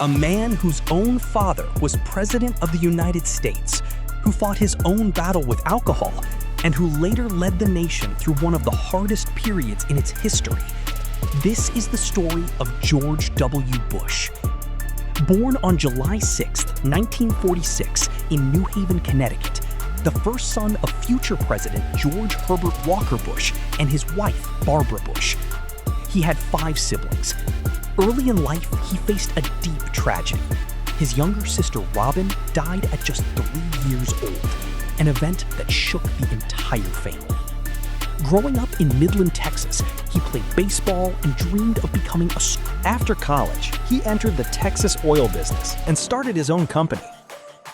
A man whose own father was President of the United States, who fought his own battle with alcohol, and who later led the nation through one of the hardest periods in its history. This is the story of George W. Bush. Born on July 6, 1946, in New Haven, Connecticut, the first son of future President George Herbert Walker Bush and his wife, Barbara Bush. He had 5 siblings. Early in life, he faced a deep tragedy. His younger sister, Robin, died at just 3 years old, an event that shook the entire family. Growing up in Midland, Texas, he played baseball and dreamed of becoming a star. After college, he entered the Texas oil business and started his own company.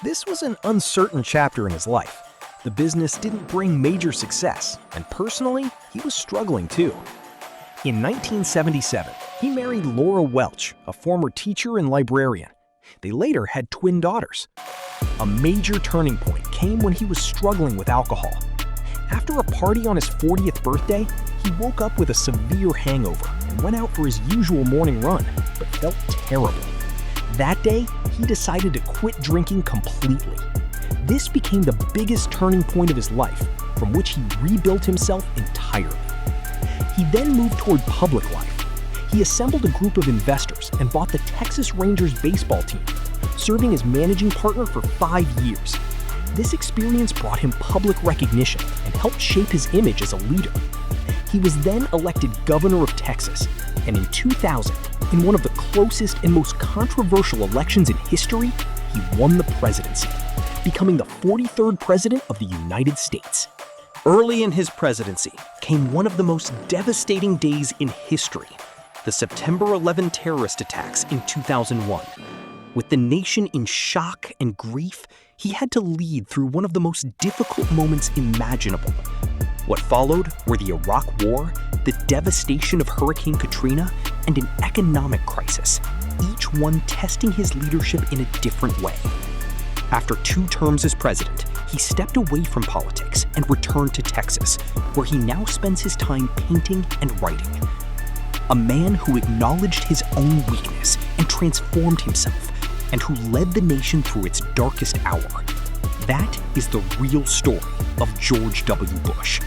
This was an uncertain chapter in his life. The business didn't bring major success, and personally, he was struggling too. In 1977, he married Laura Welch, a former teacher and librarian. They later had twin daughters. A major turning point came when he was struggling with alcohol. After a party on his 40th birthday, he woke up with a severe hangover and went out for his usual morning run, but felt terrible. That day, he decided to quit drinking completely. This became the biggest turning point of his life, from which he rebuilt himself entirely. He then moved toward public life. He assembled a group of investors and bought the Texas Rangers baseball team, serving as managing partner for 5 years. This experience brought him public recognition and helped shape his image as a leader. He was then elected governor of Texas, and in 2000, in one of the closest and most controversial elections in history, he won the presidency, becoming the 43rd president of the United States. Early in his presidency came one of the most devastating days in history, the September 11 terrorist attacks in 2001. With the nation in shock and grief, he had to lead through one of the most difficult moments imaginable. What followed were the Iraq War, the devastation of Hurricane Katrina, and an economic crisis, each one testing his leadership in a different way. After 2 terms as president, he stepped away from politics and returned to Texas, where he now spends his time painting and writing. A man who acknowledged his own weakness and transformed himself, and who led the nation through its darkest hour. That is the real story of George W. Bush.